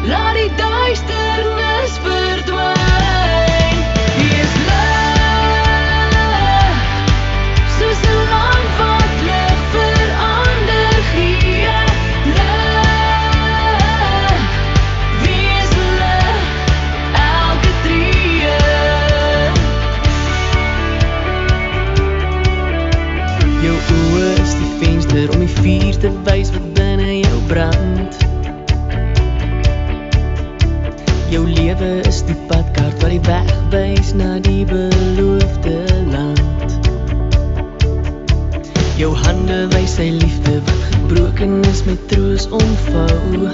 laat die duisternis verdwyn. Wees lig, soos 'n lamp wat lig verander gee. Lig, wees lig, elke tree. Jou oë is die venster om die vuur te wys wat binne jou brand. Jou lewe is die padkaart wat die weg wys na die beloofde land. Jou hande wys sy liefde wat gebroken is met troos omvou.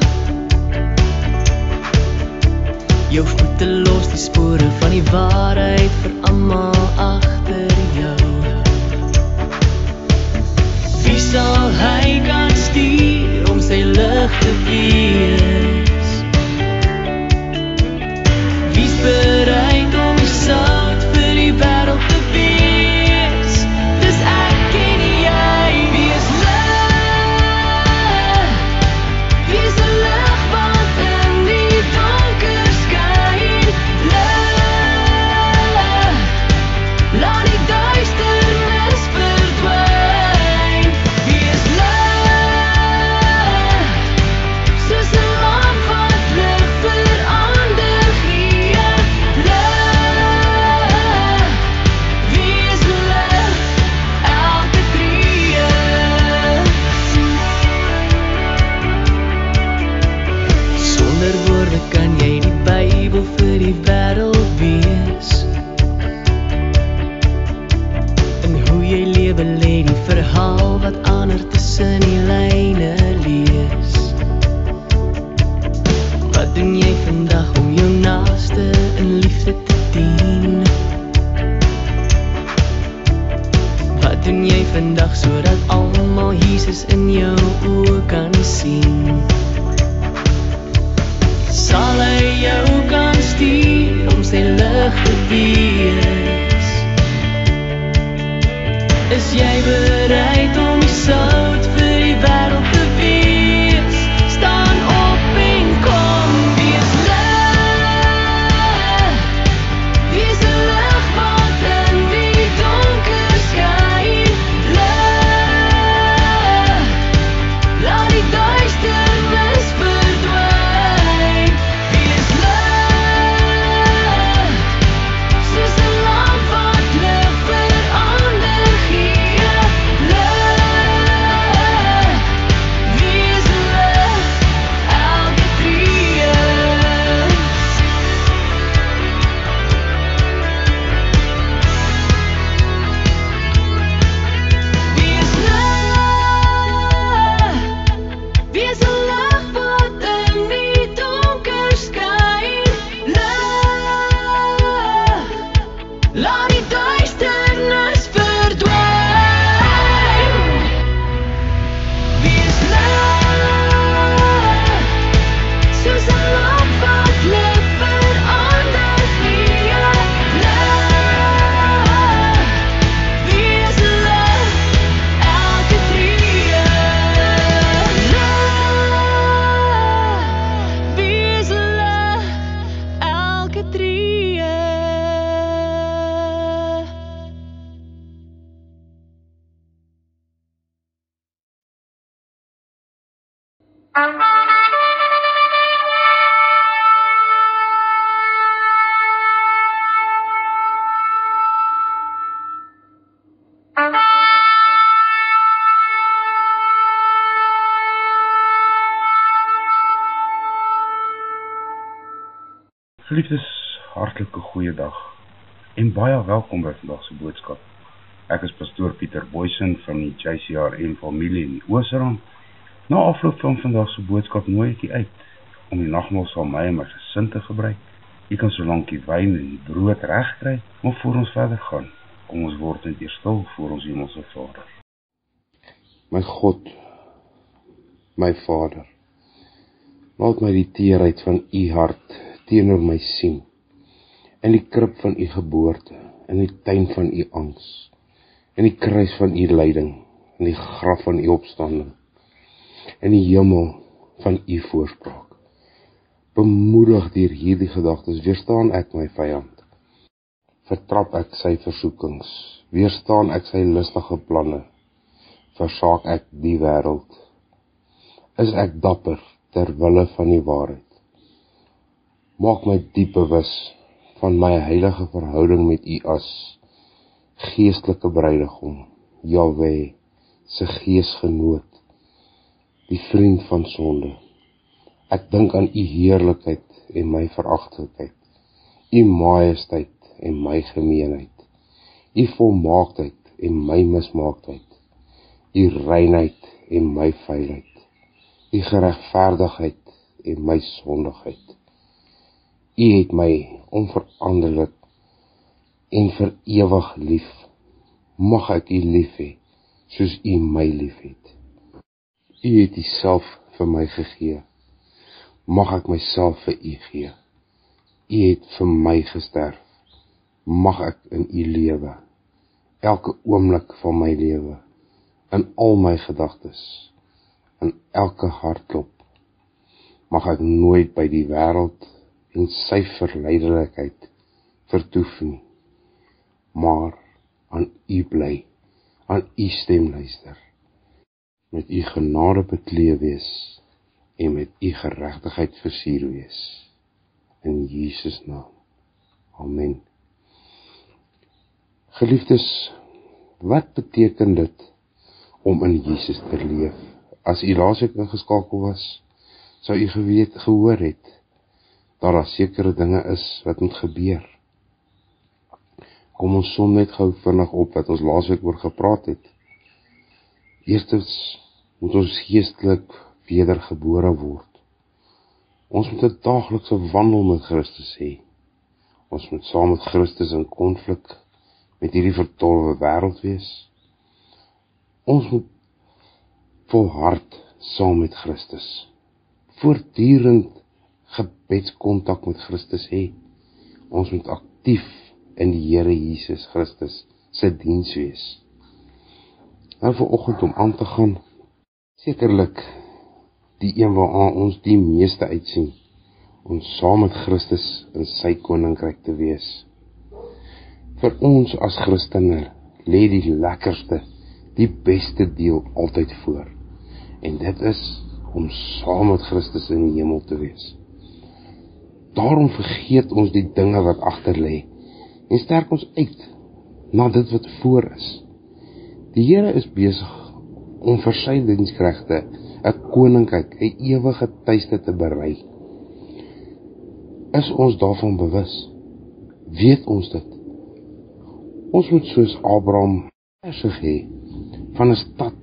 Jou voete los die spore van die waarheid vir almal agter jou. Wie sal hy kan stuur om sy lig te wees? Wie's bereid om die sout vir die wêreld te wees? Dis ek en jy. Wees lig, wees 'n lig wat in die donker skyn. Lig, laat die duisternis verdwyn. Wees lig, soos 'n lamp wat lig verander gee. Lig, wees lig, elke tree. Sonder woorde kan jy die Bybel vir die wêreld wees. En hoe jy lewe lê die verhaal wat ander tussen die lyne lees. Wat doen jy vandag om jou naaste in liefde te dien? Wat doen jy vandag sodat almal Jesus in jou oë kan sien? Sal hy jou kan stuur om sy lig te wees? Is jy bereid om die sout vir die wêreld te wees? Staan op en kom, wees lig. Wees 'n lig wat in die donker skyn. Lig, laat die duisternis verdwyn. Wees lig, soos 'n lamp wat lig verander gee. Lig, wees lig, elke tree. Wees lig, wees 'n lig wat in die donker skyn. Lig, laat die duisternis verdwyn. Wees lig, soos 'n lamp wat lig verander gee. Lig, wees lig, elke tree. Lig, wees lig, elke tree. Geliefdes, hartlike goeiedag en baie welkom by vandag se boodskap. Ek is pastoor Pieter Boysen van die JCRM familie in die Oosrand. Na afloop van vandag se boodskap nooi ek u uit om die nagmaal saam my en my gesin te gebruik. U kan solank die wyn en die brood regkry, maar voor ons verder gaan, kom ons word net eers stil voor ons hemelse Vader. My God, my Vader, laat my die teerheid van u hart teenoor my sien, in die krib van u geboorte, in die tuin van u angs, in die kruis van u lyding, in die graf van u opstanding, in die hemel van u voorspraak. Bemoedig deur hierdie gedagtes, weerstaan ek my vyand. Vertrap ek sy versoekings, weerstaan ek sy listige planne, versaak ek die wêreld. Is ek dapper ter wille van die waarheid. Maak my diep bewus van my heilige verhouding met U as geestelike bruidegom, Jahweh, se geesgenoot, die vriend van sonde. Ek dink aan U heerlikheid en my veragtelikheid, U majesteit en my gemeenheid, U volmaaktheid en my mismaaktheid, U reinheid en my vuilheid, U geregverdigheid en my sondigheid. U het my onveranderlik en vir ewig lief. Mag ek U lief hê, soos U my lief het. U het U self vir my gegee. Mag ek myself vir U gee. U het vir my gesterf. Mag ek in U lewe. Elke oomblik van my lewe. In al my gedagtes. In elke hartklop. Mag ek nooit by die wêreld en sy verleidelikheid vertoef nie, maar aan U bly, aan U stem luister, met U genade bekleed wees en met U geregtigheid versier wees. In Jesus naam. Amen. Geliefdes, wat beteken dit om in Jesus te leef? As u laasweek ingeskakel was, sou u gehoor het, dat daar sekere dinge is wat moet gebeur. Kom ons som net gou vinnig op wat ons laasweek oor gepraat het. Eerstens moet ons geestelik wedergebore word. Ons moet 'n daaglikse wandel met Christus hê. Ons moet saam met Christus in konflik met hierdie verdorwe wêreld wees. Ons moet volhard saam met Christus. Voortdurend gebedskontak met Christus hê. Ons moet aktief in die Here Jesus Christus se diens wees. Nou vanoggend om aan te gaan, sekerlik die een waaraan ons die meeste uitsien, om saam met Christus in sy koninkryk te wees. Vir ons as Christene lê die lekkerste, die beste deel altyd voor. En dit is om saam met Christus in die hemel te wees. Daarom vergeet ons die dinge wat agter lê en sterk ons uit na dit wat voor is. Die Here is besig om vir sy dienskregte 'n koninkryk, 'n ewige tuiste te berei. Is ons daarvan bewus? Weet ons dit? Ons moet soos Abraham ersig hê van 'n stad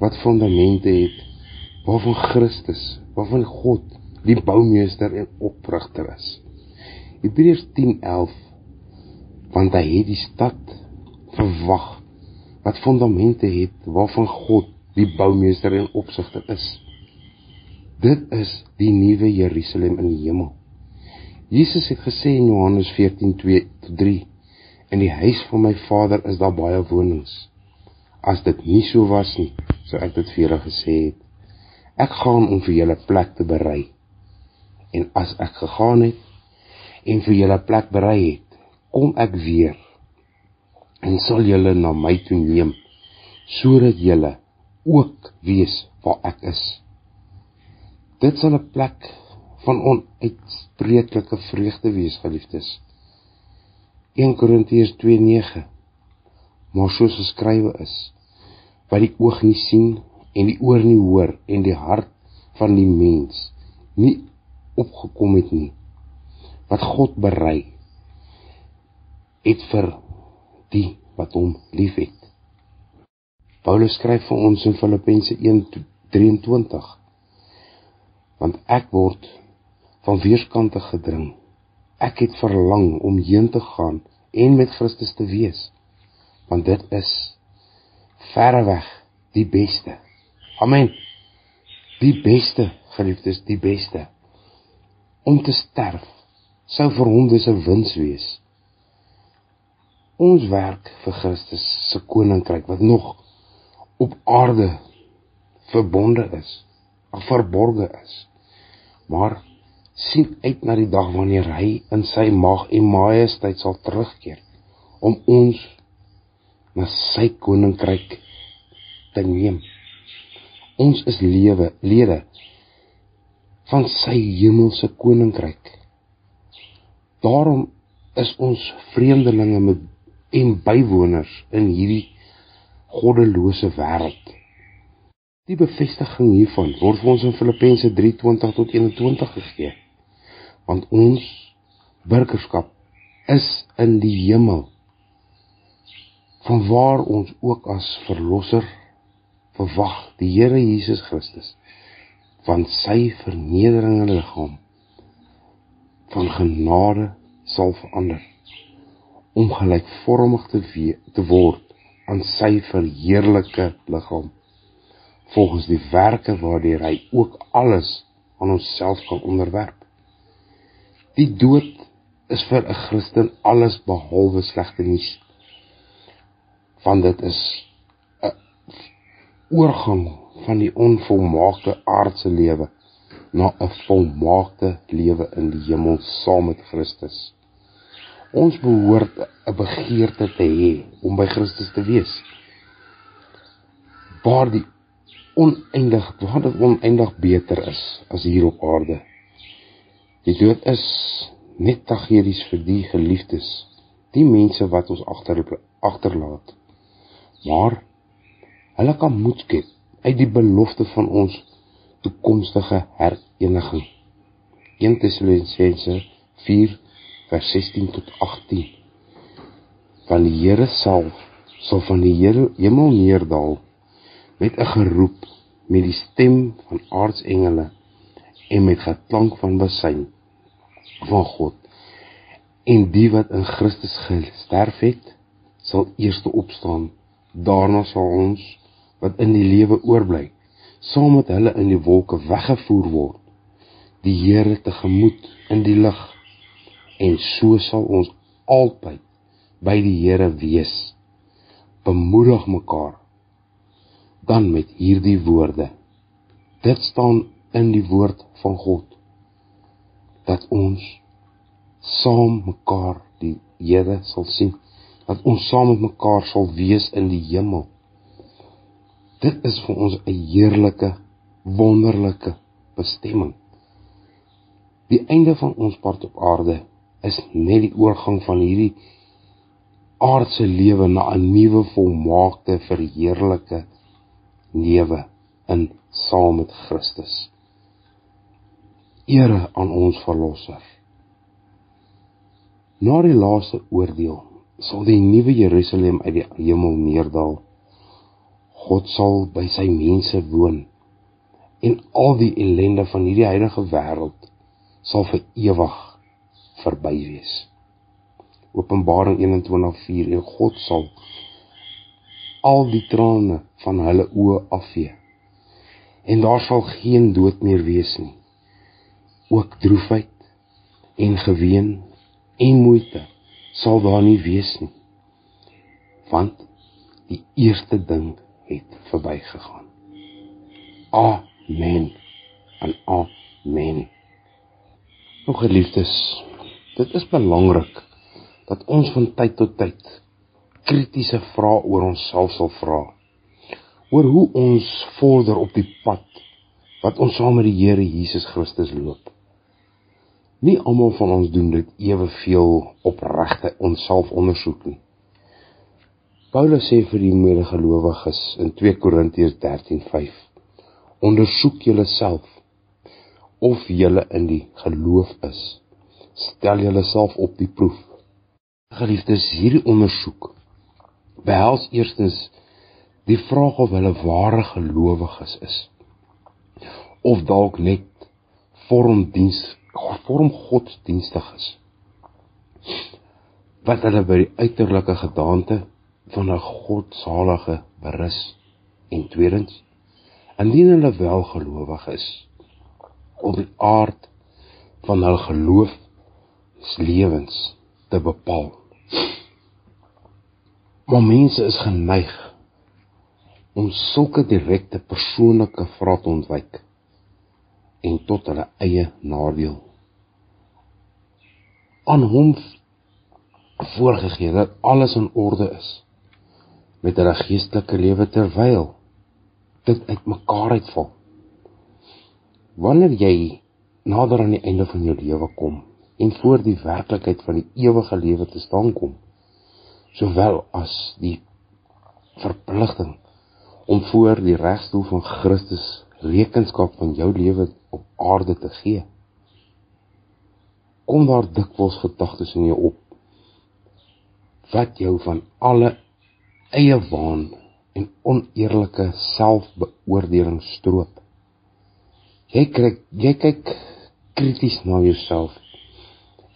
wat fondamente het, waarvan Christus, waarvan God die boumeester en oprigter is. Hebreërs 10:11, want hy het die stad verwag wat fondamente het, waarvan God die boumeester en opsigter is. Dit is die nuwe Jerusalem in die hemel. Jesus het gesê in Johannes 14:2-3, in die huis van my Vader is daar baie wonings. As dit nie so was nie, sou ek dit vir julle gesê het. Ek gaan om vir julle plek te berei. En as ek gegaan het en vir julle plek berei het, kom ek weer en sal julle na my toe neem, sodat julle ook weet waar ek is. Dit sal 'n plek van onuitspreeklike vreugde wees, geliefdes. 1 Korintiërs 2:9, maar soos geskrywe is, wat die oog nie sien en die oor nie hoor en die hart van die mens nie opgekom het nie, wat God berei het vir die wat hom lief het. Paulus skryf vir ons in Filippense 1:23, want ek word van weerskante gedring. Ek het verlang om heen te gaan en met Christus te wees, want dit is verreweg die beste. Amen. Die beste, geliefdes, die beste. Om te sterf sou vir hom dus 'n wins wees. Ons werk vir Christus se koninkryk wat nog op aarde verborge is. Maar sien uit na die dag wanneer hy in sy mag en majesteit sal terugkeer, om ons na sy koninkryk te neem. Ons is lede van sy hemelse koninkryk. Daarom is ons vreemdelinge en bywoners in hierdie goddelose wêreld. Die bevestiging hiervan word vir ons in Filippense 3:20-21 gegee, want ons burgerskap is in die hemel, vanwaar ons ook as verlosser verwag die Here Jesus Christus, van sy vernederende liggaam van genade sal verander, om gelykvormig te word aan sy verheerlike liggaam, volgens die werke waardeur hy ook alles aan homself kan onderwerp. Die dood is vir 'n Christen alles behalwe slegte nuus, want dit is 'n oorgang van die onvolmaakte aardse lewe na 'n volmaakte lewe in die hemel saam met Christus. Ons behoort 'n begeerte te hê om by Christus te wees, waar dit oneindig beter is as hier op aarde. Die dood is net tragies vir die geliefdes, die mense wat ons agterlaat, maar hulle kan moed skep uit die belofte van ons toekomstige hereniging. 1 Tessalonisense 4:16-18. Want die Here sal van die hemel neerdal met 'n geroep, met die stem van aartsengele en met geklank van basuin van God. En die wat in Christus gesterf het, sal eerste opstaan. Daarna sal ons wat in die lewe oorbly, saam met hulle in die wolke weggevoer word, die Here tegemoet in die lig. En so sal ons altyd by die Here wees. Bemoedig mekaar dan met hierdie woorde. Dit staan in die woord van God, dat ons saam mekaar die Here sal sien, dat ons saam met mekaar sal wees in die hemel. Dit is vir ons 'n heerlike, wonderlike bestemming. Die einde van ons pad op aarde is net die oorgang van hierdie aardse lewe na 'n nuwe, volmaakte, verheerlike lewe in saam met Christus. Ere aan ons verlosser. Na die laaste oordeel sal die nuwe Jerusalem uit die hemel neerdal. God sal by sy mense woon, en al die ellende van hierdie huidige wêreld sal vir ewig verby wees. Openbaring 21:4. En God sal al die trane van hulle oë afvee, en daar sal geen dood meer wees nie. Ook droefheid en geween en moeite sal daar nie wees nie, want die eerste ding het verbygegaan. Amen en amen. Nou geliefdes, dit is belangrik dat ons van tyd tot tyd kritiese vrae oor onsself sal vra, oor hoe ons vorder op die pad wat ons saam met die Here Jesus Christus loop. Nie almal van ons doen dit eweveel opregte onsself ondersoek nie. Paulus sê vir die medegelowiges in 2 Korintiërs 13:5, ondersoek julleself of julle in die geloof is. Stel julleself op die proef. Geliefdes, hierdie ondersoek behels eerstens die vraag of hulle ware gelowiges is, of dalk net vorm godsdienstig is, wat hulle by die uiterlike gedaante van 'n godsalige berus. En tweedens, indien hulle wel gelowig is, op die aard van hul geloofslewens te bepaal. Maar mense is geneig om sulke direkte persoonlike vrae te ontwyk en tot hulle eie nadeel aan hom voorgegee dat alles in orde is met hulle geestelike lewe terwyl dit uitmekaar uitval. Wanneer jy nader aan die einde van jou lewe kom en voor die werklikheid van die ewige lewe te staan kom, sowel as die verpligting om voor die regstoel van Christus rekenskap van jou lewe op aarde te gee, kom daar dikwels gedagtes in jou op, wat jou van alle eie waan en oneerlike selfbeoordeling stroop. Jy kyk krities na jouself,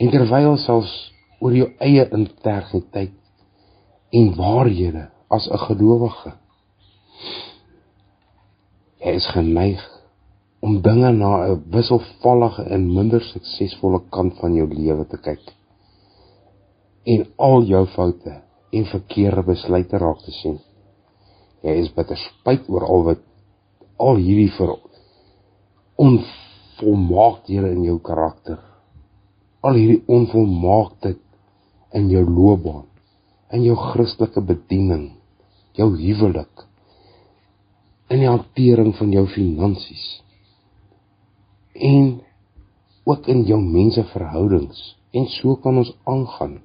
en terwyl selfs oor jou eie integriteit en waarhede as 'n gelowige. Jy is geneig om dinge na 'n wisselvallige en minder suksesvolle kant van jou lewe te kyk, en al jou foute en verkeerde besluite raak te sien. Jy is bitter spyt oor al hierdie onvolmaaktheid in jou karakter, al hierdie onvolmaaktheid in jou loopbaan, in jou Christelike bediening, jou huwelik, in die hantering van jou finansies, en ook in jou menseverhoudings, en so kan ons aangaan.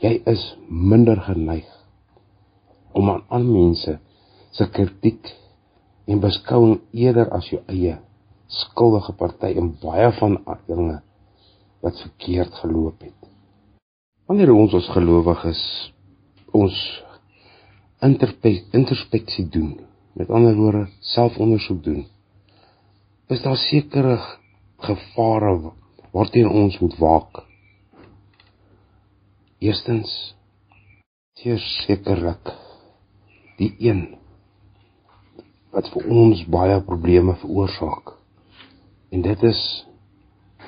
Jy is minder geneig om aan ander mense se kritiek en beskouing eerder as jou eie skuldige party in baie van dinge wat verkeerd geloop het. Wanneer ons as gelowiges ons introspeksie doen, met ander woorde selfondersoek doen, is daar sekere gevare waarteen ons moet waak. Eerstens, sekerlik die een wat vir ons baie probleme veroorsaak, en dit is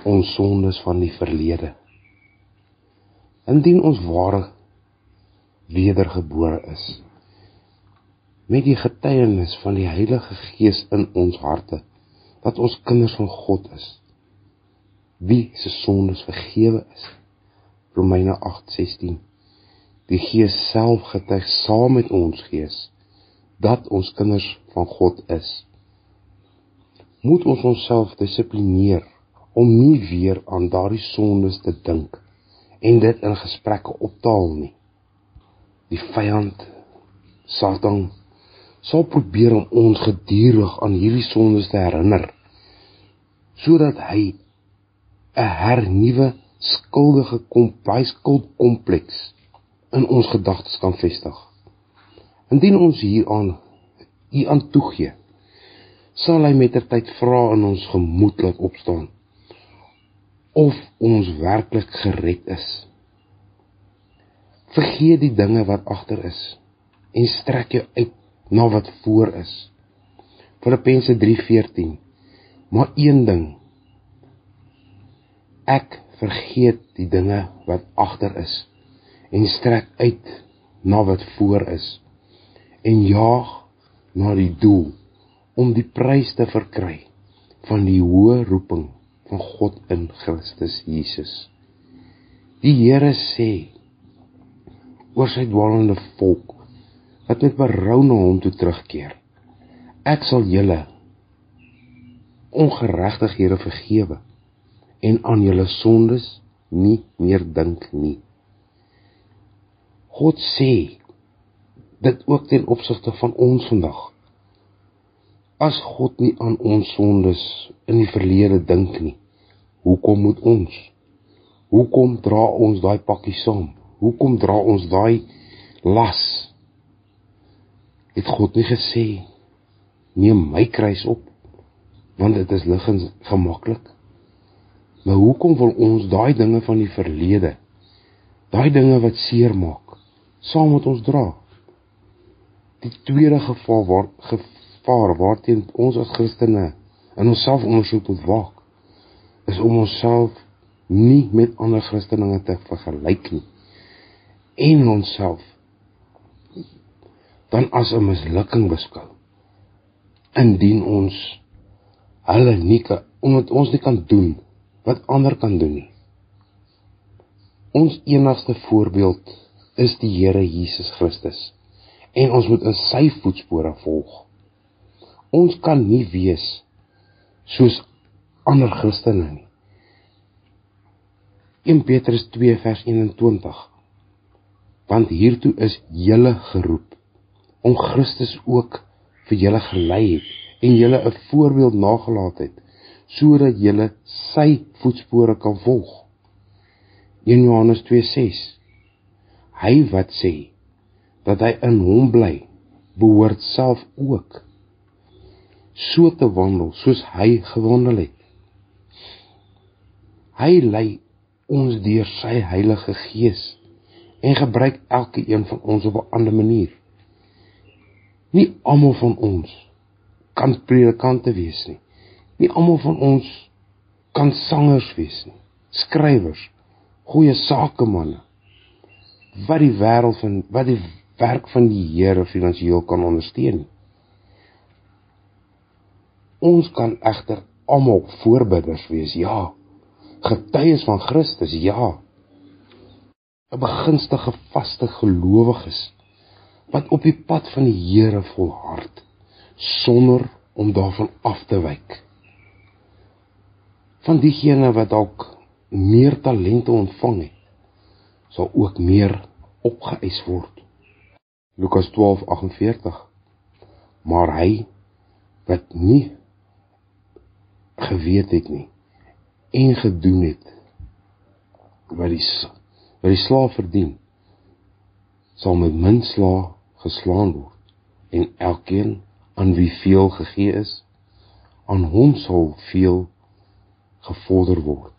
ons sondes van die verlede. Indien ons ware wedergebore is, met die getuienis van die Heilige Gees in ons harte, dat ons kinders van God is, wie se sondes vergewe is. Romeine 8:16. Die Gees self getuig saam met ons gees, dat ons kinders van God is. Moet ons onsself dissiplineer, om nie weer aan daardie sondes te dink, en dit in gesprekke op te haal nie. Die vyand, Satan, sal probeer om ons gedurig aan hierdie sondes te herinner, sodat hy 'n hernuwe skuldkompleks in ons gedagtes kan vestig. Indien ons hieraan toegee, sal hy mettertyd vra in ons gemoed laat opstaan, of ons werklik gered is. Vergeet die dinge wat agter is, en strek jou uit na wat voor is. Filippense 3:14. Maar een ding, ek vergeet die dinge wat agter is, en strek uit na wat voor is, en jaag na die doel, om die prys te verkry van die hoë roeping van God in Christus Jesus. Die Here sê oor sy dwaalende volk, wat met berou na hom toe terugkeer, ek sal julle ongeregtighede vergewe, en aan julle sondes nie meer dink nie. God sê dit ook ten opsigte van ons vandag. As God nie aan ons sondes in die verlede dink nie, hoekom moet ons? Hoekom dra ons daai pakkie saam? Hoekom dra ons daai las? Het God nie gesê, neem my kruis op, want dit is lig en gemaklik? Maar hoekom wil ons daai dinge van die verlede, daai dinge wat seer maak, saam met ons dra? Die tweede gevaar waarteen ons as Christene in ons selfondersoek moet waak, is om onsself nie met ander Christene te vergelyk nie, en onsself dan as 'n mislukking beskou, indien ons omdat ons nie kan doen wat ander kan doen nie. Ons enigste voorbeeld is die Here Jesus Christus en ons moet in sy voetspore volg. Ons kan nie wees soos ander Christene nie. 1 Petrus 2 vers 21. Want hiertoe is julle geroep, om Christus ook vir julle gelei het, en julle 'n voorbeeld nagelaat het, sodat julle sy voetspore kan volg. 1 Johannes 2:6. Hy wat sê, dat hy in hom bly, behoort self ook so te wandel, soos hy gewandel het. Hy lei ons deur sy Heilige Gees, en gebruik elke een van ons op 'n ander manier. Nie almal van ons kan predikante wees nie. Nie almal van ons kan sangers wees nie. Skrywers, goeie sakemanne, wat die werk van die Here finansiëel kan ondersteun nie. Ons kan egter almal voorbidders wees, ja. Getuies van Christus, ja. 'n begunstige vaste gelowiges, wat op die pad van die Here volhard, sonder om daarvan af te wyk. Van diegene wat dalk meer talente ontvang het, sal ook meer opgeëis word. Lukas 12:48. Maar hy wat nie geweet het nie, en gedoen het, wat die slaaf verdien, sal met min slae geslaan word, en elkeen aan wie veel gegee is, aan hom sal veel gevorder word,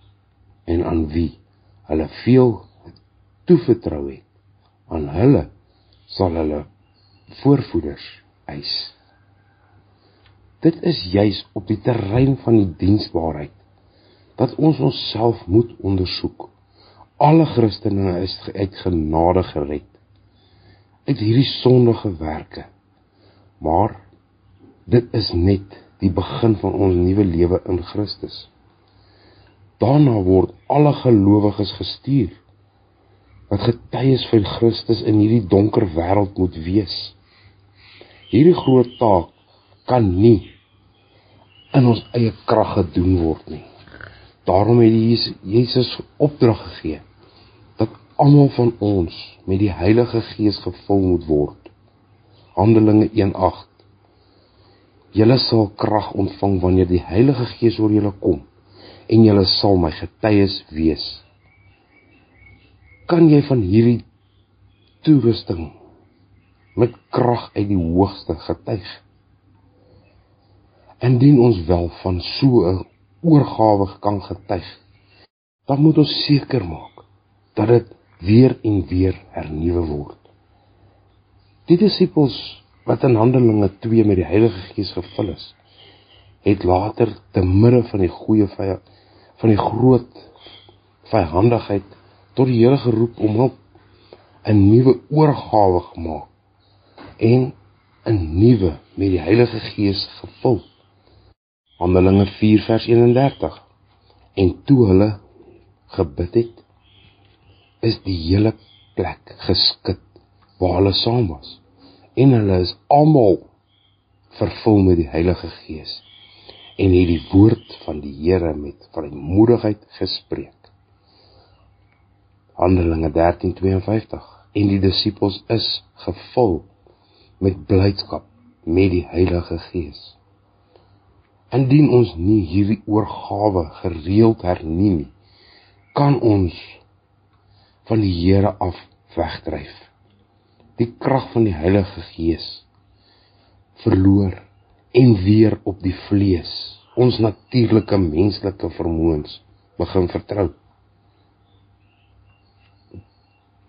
en aan wie hulle veel toevertrou het, aan hulle sal hulle voorvoeders eis. Dit is juis op die terrein van die diensbaarheid, dat ons onsself moet ondersoek. Alle Christene is uit genade gered, uit hierdie sondige werke, maar dit is net die begin van ons nuwe lewe in Christus. Daarna word alle gelowiges gestuur, wat getuies van Christus in hierdie donker wêreld moet wees. Hierdie groot taak kan nie in ons eie krag gedoen word nie. Daarom het Jesus opdrag gegee, dat almal van ons met die Heilige Gees gevul moet word. Handelinge 1:8. Julle sal krag ontvang wanneer die Heilige Gees oor julle kom, en julle sal my getuies wees. Kan jy van hierdie toerusting met krag uit die hoogste getuig? Indien ons wel van so 'n oorgawe kan getuig, dan moet ons seker maak dat dit weer en weer hernuwe word. Die disippels wat in Handelinge 2 met die Heilige Gees gevul is, het later te midde van die groot vyhandigheid tot die Here geroep om hulp, 'n nuwe oorgawe gemaak en 'n nuwe met die Heilige Gees gevul. Handelinge 4 vers 31. En toe hulle gebid het, is die hele plek geskit waar hulle saam was, en hulle is almal vervul met die Heilige Gees, en het die woord van die Here met vrymoedigheid gespreek. Handelinge 13:52. En die disippels is gevul met blydskap met die Heilige Gees. Indien ons nie hierdie oorgawe gereeld hernie nie, kan ons van die Here af wegdryf. Die krag van die Heilige Gees verloor en weer op die vlees, ons natuurlike menslike vermoëns begin vertrou.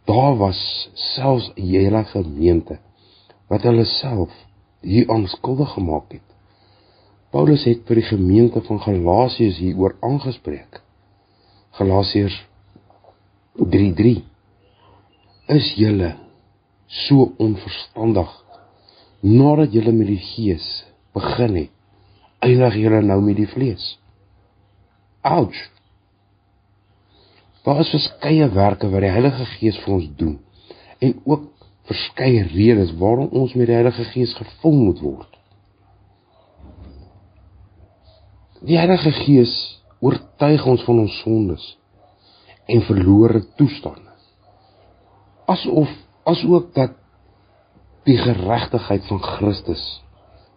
Daar was selfs 'n hele gemeente wat hulle self hieraan skuldig gemaak het. Paulus het vir die gemeente van Galasiërs hieroor aangespreek. Galasiërs 3:3. Is julle so onverstandig, nadat julle met die Gees begin het, eindig julle nou met die vlees? Ouch! Daar is verskeie werke wat die Heilige Gees vir ons doen en ook verskeie redes waarom ons met die Heilige Gees gevul moet word. Die Heilige Gees oortuig ons van ons sondes en verlore toestande. Asook dat die geregtigheid van Christus,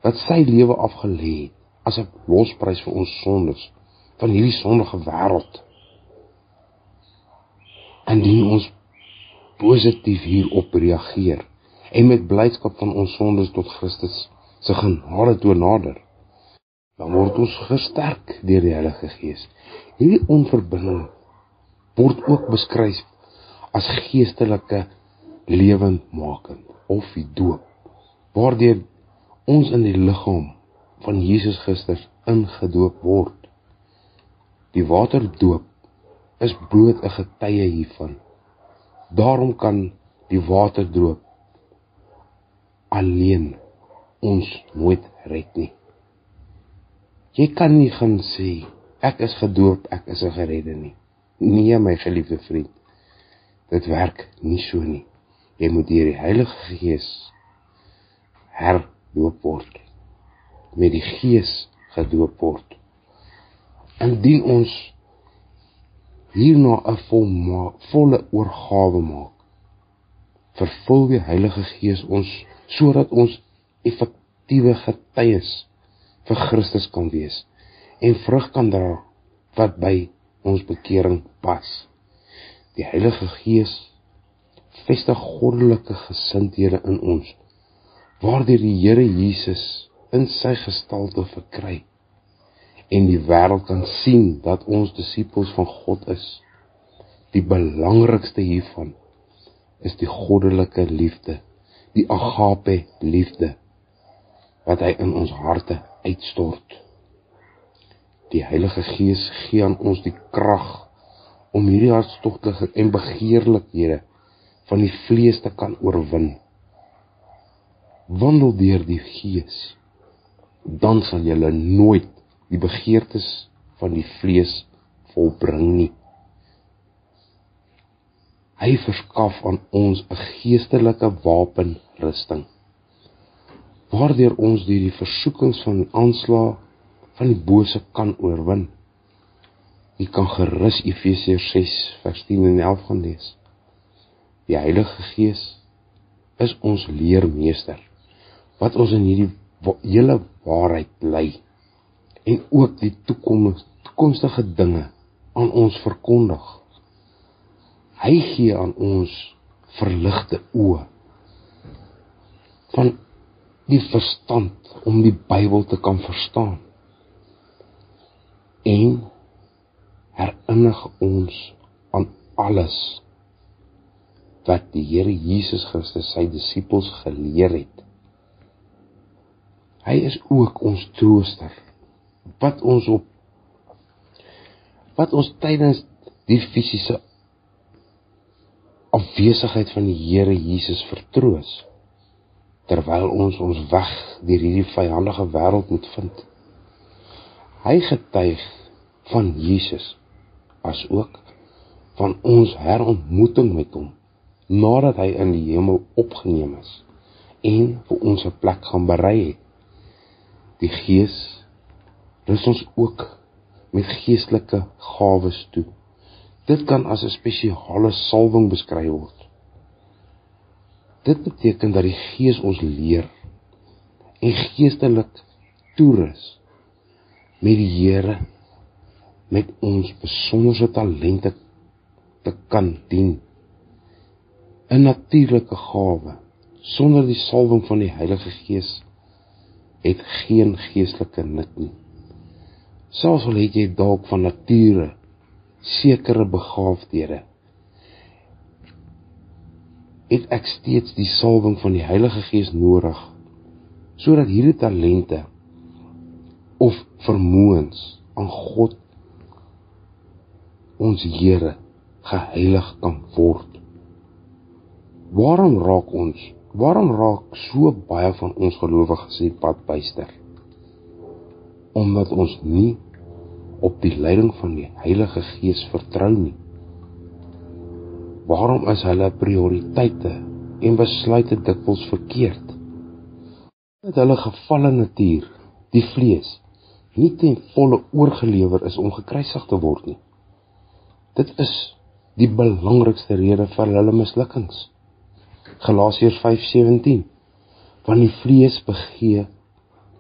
wat sy lewe afgelê het, as 'n losprys vir ons sondes, van hierdie sondige wêreld. Indien ons positief hierop reageer, en met blydskap van ons sondes tot Christus se genade toe nader, dan word ons gesterk deur die Heilige Gees. Hierdie onverbinding word ook beskryf as geestelike lewendmaking of die doop, waardeur ons in die liggaam van Jesus Christus ingedoop word. Die waterdoop is bloot 'n getuie hiervan. Daarom kan die waterdoop alleen ons nooit red nie. Jy kan nie gaan sê, ek is gedoop, ek is 'n geredde nie. Nee, my geliefde vriend, dit werk nie so nie. Jy moet deur die Heilige Gees herdoop word, met die Gees gedoop word. Indien ons hierna 'n volle oorgawe maak, vervul die Heilige Gees ons, sodat ons effektiewe getuies vir Christus kan wees, en vrug kan dra, wat by ons bekering pas. Die Heilige Gees vestig goddelike gesindhede in ons, waardeur die Here Jesus in sy gestalte verkry, en die wêreld kan sien dat ons disippels van God is. Die belangrikste hiervan is die goddelike liefde, die agape liefde, wat hy in ons harte uitstort. Die Heilige Gees gee aan ons die krag om hierdie hartstogtelike en begeerlikhede van die vlees te kan oorwin. Wandel deur die Gees, dan sal julle nooit die begeertes van die vlees volbring nie. Hy verskaf aan ons 'n geestelike wapenrusting, waardeur ons deur die versoekings van die aanslae van die bose kan oorwin. Jy kan gerus Efesiërs 6 vers 10 en 11 gaan lees. Die Heilige Gees is ons leermeester, wat ons in hierdie hele waarheid lei, en ook die toekomstige dinge aan ons verkondig. Hy gee aan ons verligte oë van die verstand om die Bybel te kan verstaan, en herinner ons aan alles wat die Here Jesus Christus sy disippels geleer het. Hy is ook ons trooster, wat ons tydens die fisiese afwesigheid van die Here Jesus vertroos, terwyl ons weg deur hierdie vyandige wêreld moet vind. Hy getuig van Jesus, as ook van ons herontmoeting met hom, nadat hy in die hemel opgeneem is, en vir ons 'n plek gaan berei het. Die Gees rus ons ook met geestelike gawes toe. Dit kan as 'n spesiale salwing beskryf word. Dit beteken dat die Gees ons leer en geestelik toerus met die Here met ons besonderse talente te kan dien. 'n natuurlike gawe sonder die salwing van die Heilige Gees het geen geestelike nut nie. Selfs al het jy dalk van nature sekere begaafdhede, het ek steeds die salwing van die Heilige Gees nodig, sodat hierdie talente of vermoëns aan God, ons Here, geheilig kan word. Waarom raak so baie van ons gelowiges die pad byster? Omdat ons nie op die leiding van die Heilige Gees vertrou nie. Waarom is hulle prioriteite en besluite dikwels verkeerd? Dat hulle gevalle natuur, die vlees, nie ten volle oorgelewer is om gekruisig te word nie. Dit is die belangrikste rede vir hulle mislukkings. Galasiërs 5:17, want die vlees begeer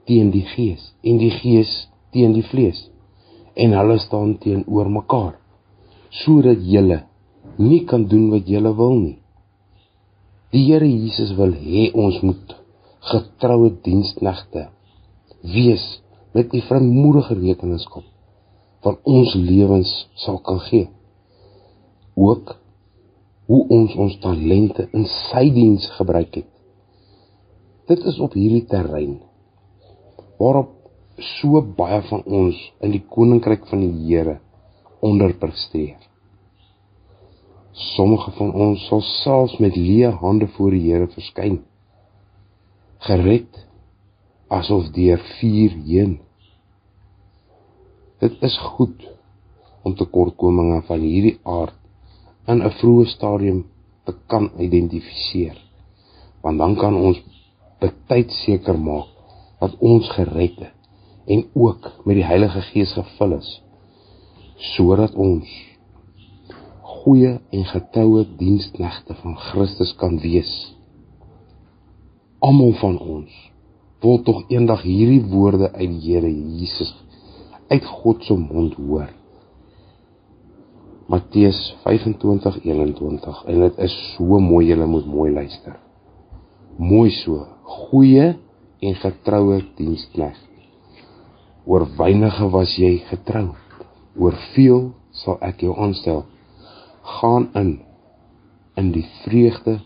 teen die gees, en die gees teen die vlees, en hulle staan teenoor mekaar, sodat julle nie kan doen wat julle wil nie. Die Here Jesus wil hê ons moet getroue diensknegte wees met die vrymoedige rekenskap van ons lewens sal kan gee. Ook hoe ons talente in sy diens gebruik het. Dit is op hierdie terrein waarop so baie van ons in die koninkryk van die Here onderpresteer. Sommige van ons sal selfs met leë hande voor die Here verskyn, gered asof deur vuur heen. Dit is goed om tekortkominge van hierdie aard in 'n vroeë stadium te kan identifiseer, want dan kan ons betyds seker maak dat ons gered is en ook met die Heilige Gees gevul is, sodat ons goeie en getroue diensknegte van Christus kan wees. Almal van ons wil tog eendag hierdie woorde uit die Here Jesus uit God se mond hoor. Matteus 25:21, en dit is so mooi, julle moet mooi luister. Mooi so, goeie en getroue diensknegt. Oor weinige was jy getrou, oor veel sal ek jou aanstel. Gaan in die vreugde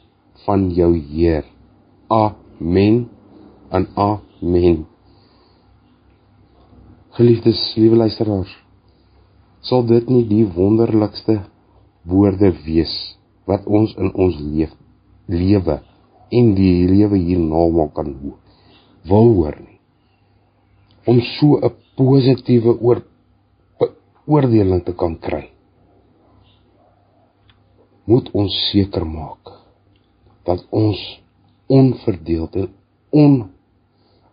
van jou Heer. Amen en amen. Geliefdes, liewe luisteraars, sal dit nie die wonderlikste woorde wees wat ons in ons lewe en die lewe hierna kan wil hoor nie? Om so 'n positiewe beoordeling te kan kry, moet ons seker maak dat ons onverdeeld en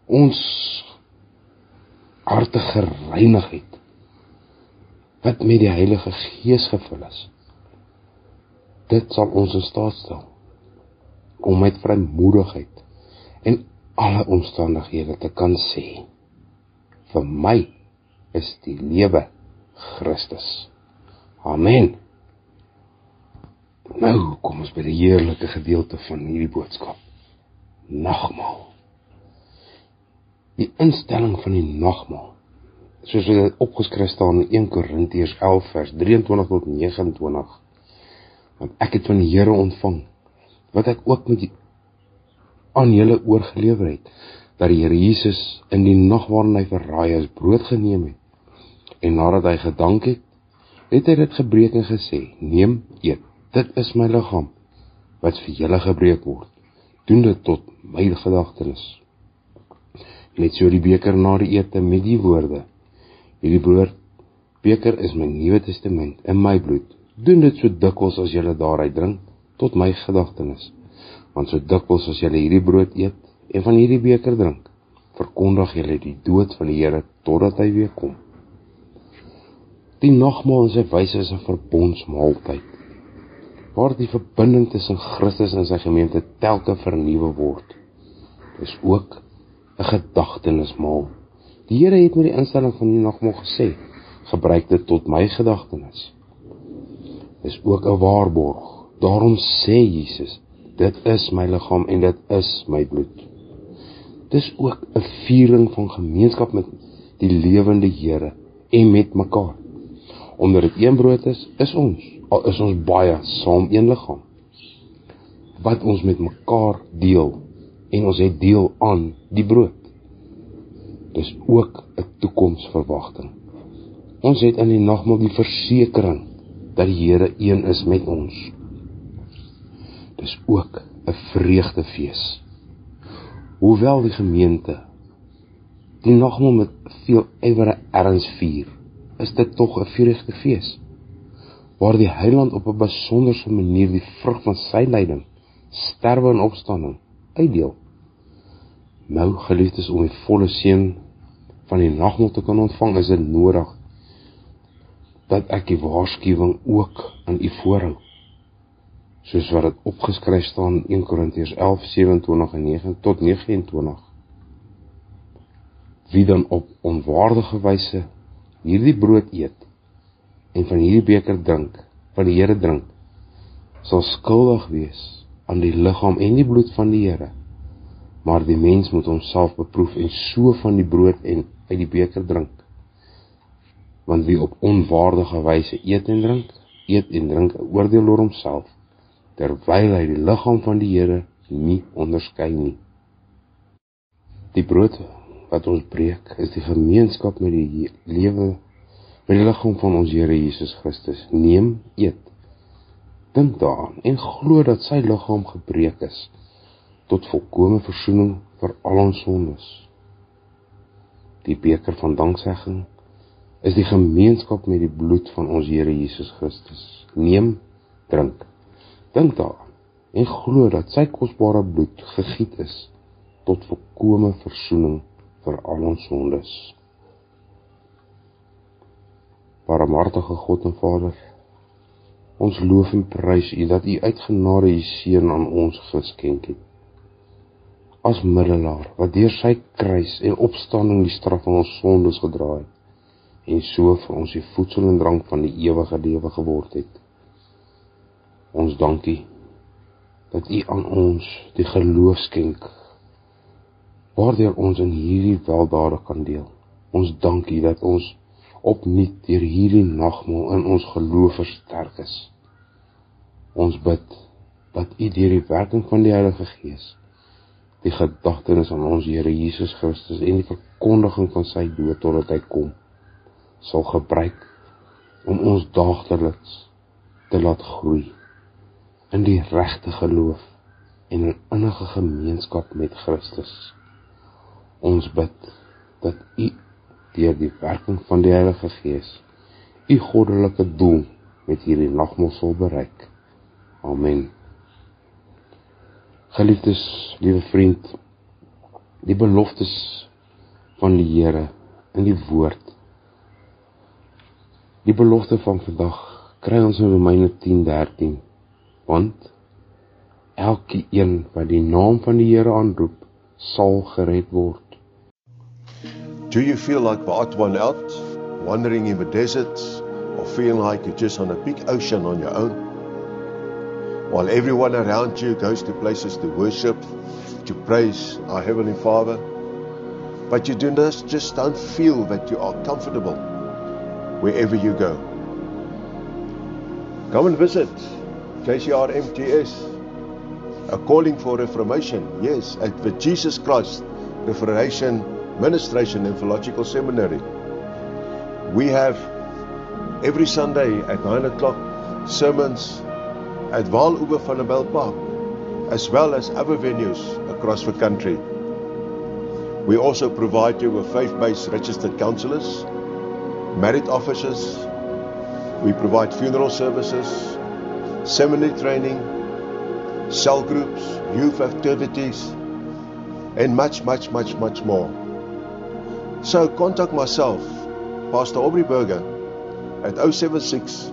ons harte gereinigheid wat met die Heilige Gees gevul is, dit sal ons in staat stel om met vrymoedigheid en alle omstandighede te kan sê, vir my is die lewe Christus. Amen. Nou kom ons by die heerlike gedeelte van hierdie boodskap. Nagmaal. Die instelling van die nagmaal, soos dit opgeskryf staan in 1 Korintiërs 11 vers 23 tot 29, want ek het van die Here ontvang, wat ek ook aan julle oorgelewer het, dat die Here Jesus in die nag waarin hy verraai is, brood geneem het, en nadat hy gedank het, het hy dit gebreek en gesê, neem, eet, dit is my liggaam, wat vir julle gebreek word, doen dit tot my gedagtenis. Net so die beker na die ete met die woorde, hierdie beker is my Nuwe Testament in my bloed, doen dit so dikwels as julle daaruit drink, tot my gedagtenis, want so dikwels as julle hierdie brood eet, en van hierdie beker drink, verkondig julle die dood van die Here, totdat hy weer kom. Die nagmaal in sy wyse is 'n verbondsmaaltyd, waar die verbinding tussen Christus en sy gemeente telke vernuwe word. Dis ook 'n gedagtenismaal. Die Here het met die instelling van die nagmaal gesê, gebruik dit tot my gedagtenis. Dis ook 'n waarborg. Daarom sê Jesus, dit is my liggaam en dit is my bloed. Dis ook 'n viering van gemeenskap met die lewende Here en met mekaar. Omdat dit een brood is ons baie saam een liggaam, wat ons met mekaar deel, en ons het deel aan die brood. Dis ook 'n toekomsverwagting. Ons het in die nagmaal die versekering dat die Here een is met ons. Dis ook 'n vreugdefees. Hoewel die gemeente die nagmaal met veel ywer en erns vier, is dit tog 'n vreugdefees. waar die Heiland op 'n besonderse manier die vrug van sy lyding, sterwe en opstanding uitdeel. Nou, geliefdes, om die volle seën van die nagmaal te kan ontvang, is dit nodig dat ek die waarskuwing ook aan u voorhou, soos wat dit opgeskryf staan in 1 Korintiërs 11, 27 en 9 tot 29. Wie dan op onwaardige wyse hierdie brood eet en van hierdie beker drink, van die Here drink, sal skuldig wees aan die liggaam en die bloed van die Here. Maar die mens moet homself beproef en so van die brood en uit die beker drink. Want wie op onwaardige wyse eet en drink 'n oordeel oor homself, terwyl hy die liggaam van die Here nie onderskei nie. Die brood wat ons breek, is die gemeenskap met die liggaam van ons Here Jesus Christus. Neem, eet, dink daaraan en glo dat sy liggaam gebreek is, tot volkome versoening vir al ons sondes. Die beker van danksegging is die gemeenskap met die bloed van ons Here Jesus Christus. Neem, drink, dink daaraan en glo dat sy kosbare bloed gegiet is tot volkome versoening vir al ons sondes. Barmhartige God en Vader, ons loof en prys u dat u uit genade u seun aan ons geskenk het. As middelaar wat deur sy kruis en opstanding die straf van ons sondes gedra het, en so vir ons die voedsel en drank van die ewige lewe geword het. Ons dankie dat u aan ons die geloof skenk, waardeur ons in hierdie weldade kan deel. Ons dankie dat ons opnuut deur hierdie nagmaal in ons geloof versterk is. Ons bid dat u deur die werking van die Heilige Gees die gedagtenis aan ons Here Jesus Christus en die verkondiging van sy dood totdat hy kom, sal gebruik om ons daagliks te laat groei in die regte geloof en in innige gemeenskap met Christus. Ons bid dat u deur die werking van die Heilige Gees u goddelike doel met hierdie nagmaal sal bereik. Amen. Geliefdes, liewe vriend, die beloftes van die Here in die woord. Die belofte van vandag kry ons in Romeine 10:13, want elkeen wat die naam van die Here aanroep, sal gered word. Do you feel like the odd one out, wandering in the desert, or feeling like you're just on a big ocean on your own? While everyone around you goes to places to worship, to praise our Heavenly Father, but you just don't feel that you are comfortable wherever you go. Come and visit JCR MTS, a calling for reformation, yes, at the Jesus Christ Reformation Ministration and Theological Seminary. We have every Sunday at 9 o'clock sermons at Waaluwe van der Bijl Park, as well as other venues across the country. We also provide you with faith-based registered counsellors, married officers. We provide funeral services, seminary training, cell groups, youth activities, and much more. So contact myself, Pastor Aubrey Berger, at 076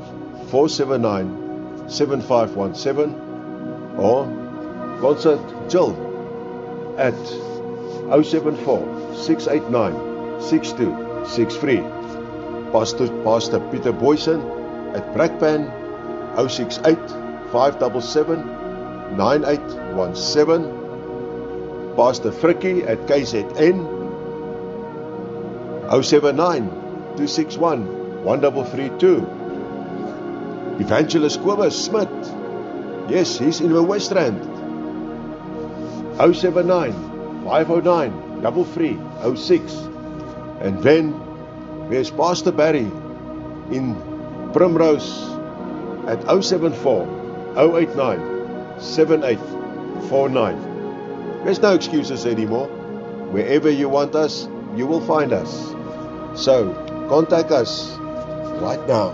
479 7517, or consult Jill at 074 689 6263. Pastor Peter Boyson at Brakpan 068 577 9817. Pastor Frikkie at KZN 079 261 1332. Evangelist Kobus Smit, yes, he's in the West Rand, 079 509 3306. And then there's Pastor Barry in Primrose at 074 089 7849. There's no excuses anymore. Wherever you want us, you will find us. So contact us right now.